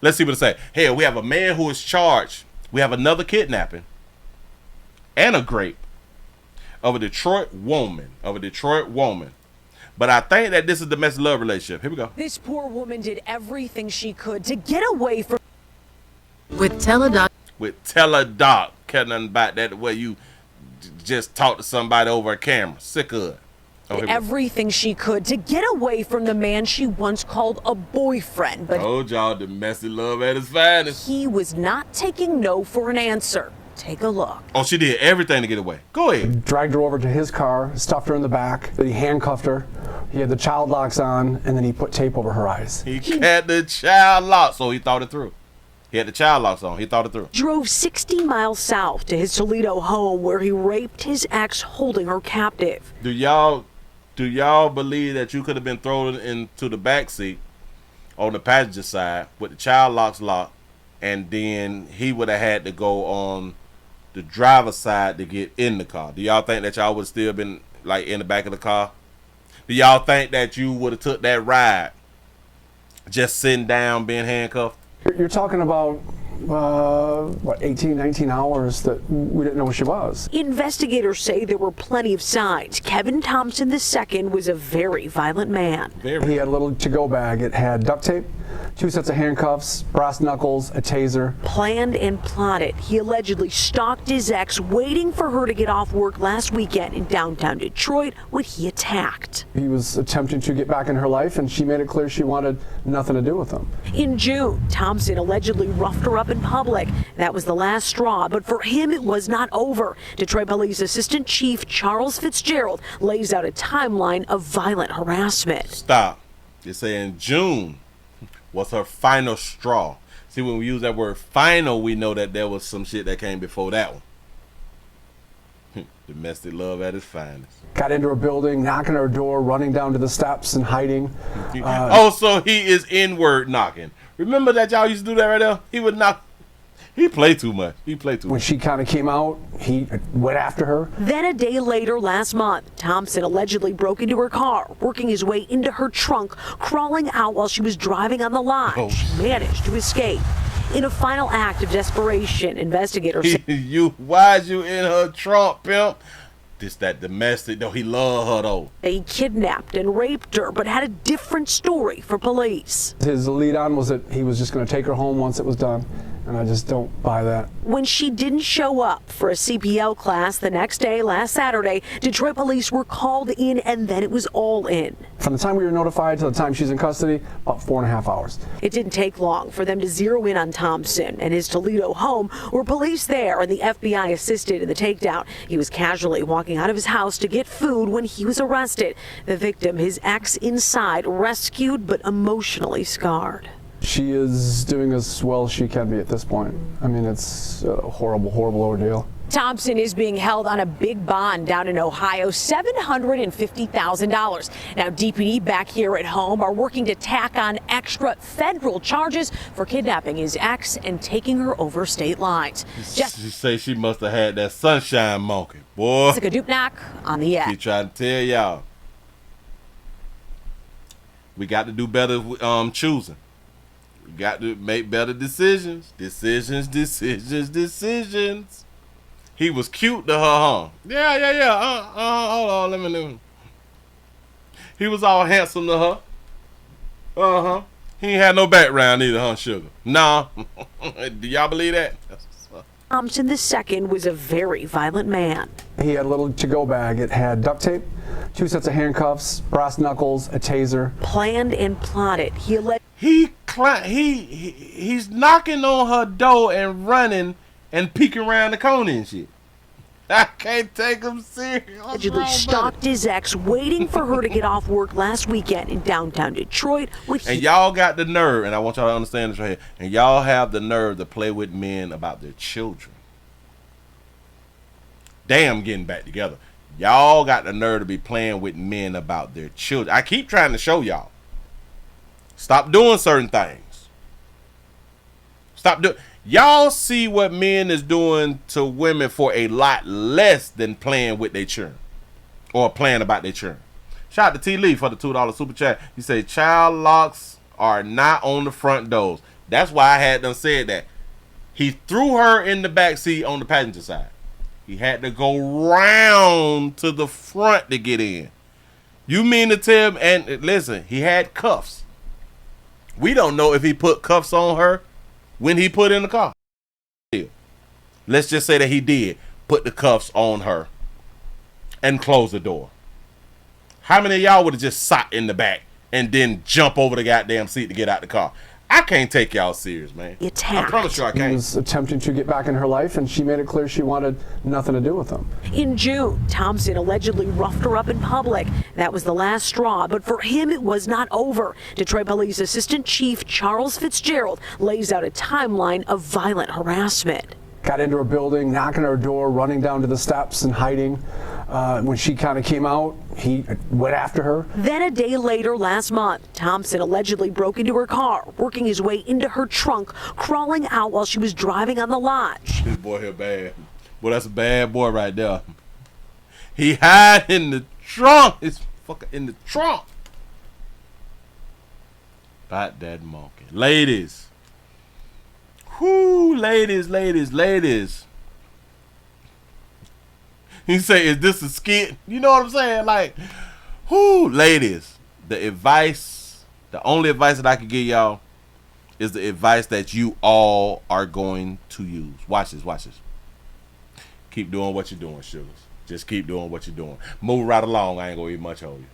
Let's see what it say. Hey, we have a man who is charged. We have another kidnapping and a rape of a Detroit woman. But I think that this is the domestic love relationship. Here we go. This poor woman did everything she could to get away from. With Teledoc. Care nothing about that the way you just talk to somebody over a camera. Sick of it. Everything she could to get away from the man she once called a boyfriend. But told y'all, domestic love at its finest. He was not taking no for an answer. Take a look. Oh, she did everything to get away. Go ahead. Dragged her over to his car, stuffed her in the back, then he handcuffed her. He had the child locks on, and then he put tape over her eyes. He had the child locks, so he thought it through. He had the child locks on. He thought it through. Drove 60 miles south to his Toledo home where he raped his ex, holding her captive. Do y'all believe that you could have been thrown into the back seat on the passenger side with the child locks locked, and then he would have had to go on the driver's side to get in the car? Do y'all think that y'all would have still been like in the back of the car? Do y'all think that you would have took that ride just sitting down being handcuffed? You're talking about, 18, 19 hours that we didn't know who she was. Investigators say there were plenty of signs. Kevin Thompson II was a very violent man. He had a little to-go bag. It had duct tape, 2 sets of handcuffs, brass knuckles, a taser. Planned and plotted. He allegedly stalked his ex, waiting for her to get off work last weekend in downtown Detroit when he attacked. He was attempting to get back in her life, and she made it clear she wanted nothing to do with him. In June, Thompson allegedly roughed her up in public. That was the last straw, but for him it was not over. Detroit Police Assistant Chief Charles Fitzgerald lays out a timeline of violent harassment. Stop. You're saying June was her final straw. See, when we use that word final, we know that there was some shit that came before that one. Domestic love at its finest. Got into her building, knocking on her door, running down to the steps and hiding. So he is inward knocking. Remember that y'all used to do that right there? He would knock. He played too much. When she kind of came out, he went after her. Then a day later last month, Thompson allegedly broke into her car, working his way into her trunk, crawling out while she was driving on the line. She managed to escape. In a final act of desperation, investigators say, why'd you in her trunk, pimp? This that domestic, though. He loved her, though. He kidnapped and raped her, but had a different story for police. His lead on was that he was just going to take her home once it was done. And I just don't buy that. When she didn't show up for a CPL class the next day, last Saturday, Detroit police were called in, and then it was all in. From the time we were notified to the time she's in custody, about 4.5 hours. It didn't take long for them to zero in on Thompson and his Toledo home, where police there and the FBI assisted in the takedown. He was casually walking out of his house to get food when he was arrested. The victim, his ex, inside, rescued but emotionally scarred. She is doing as well as she can be at this point. I mean, it's a horrible, horrible ordeal. Thompson is being held on a big bond down in Ohio, $750,000. Now, DPD back here at home are working to tack on extra federal charges for kidnapping his ex and taking her over state lines. She say she must have had that sunshine monkey, boy. Jessica Dupnack on the X. He trying to tell y'all. We got to do better choosing. We got to make better decisions. Decisions. He was cute to her, huh? Yeah. Hold on, let me know. He was all handsome to her. He ain't had no background either, huh, sugar? Nah. Do y'all believe that? Thompson II was a very violent man. He had a little to-go bag. It had duct tape, 2 sets of handcuffs, brass knuckles, a taser. Planned and plotted. He's knocking on her door and running and peeking around the corner and shit. I can't take him serious. Allegedly stalked his ex, waiting for her to get off work last weekend in downtown Detroit. And y'all got the nerve, and I want y'all to understand this right here, and y'all have the nerve to play with men about their children. Damn, getting back together. Y'all got the nerve to be playing with men about their children. I keep trying to show y'all. Stop doing certain things. Y'all see what men is doing to women for a lot less than playing with their children or playing about their children. Shout out to T. Lee for the $2 super chat. He say child locks are not on the front doors. That's why I had them said that. He threw her in the back seat on the passenger side. He had to go round to the front to get in. You mean to tell me, and listen, he had cuffs. We don't know if he put cuffs on her when he put in the car. Let's just say that he did put the cuffs on her and close the door. How many of y'all would have just sat in the back and then jump over the goddamn seat to get out the car? I can't take y'all serious, man. Attacked. I promise you I He can't. was attempting to get back in her life, and she made it clear she wanted nothing to do with him. In June, Thompson allegedly roughed her up in public. That was the last straw, but for him it was not over. Detroit Police Assistant Chief Charles Fitzgerald lays out a timeline of violent harassment. Got into her building, knocking on her door, running down to the steps and hiding. When she kind of came out, he went after her. Then a day later last month, Thompson allegedly broke into her car, working his way into her trunk, crawling out while she was driving on the lot. This boy here bad. Boy, that's a bad boy right there. He hide in the trunk. It's fucking in the trunk. About that monkey. Ladies. Whoo, ladies. He say, is this a skit? You know what I'm saying? Like, whoo, ladies. The only advice that I can give y'all is the advice that you all are going to use. Watch this. Keep doing what you're doing, sugars. Just keep doing what you're doing. Move right along. I ain't gonna eat much of you.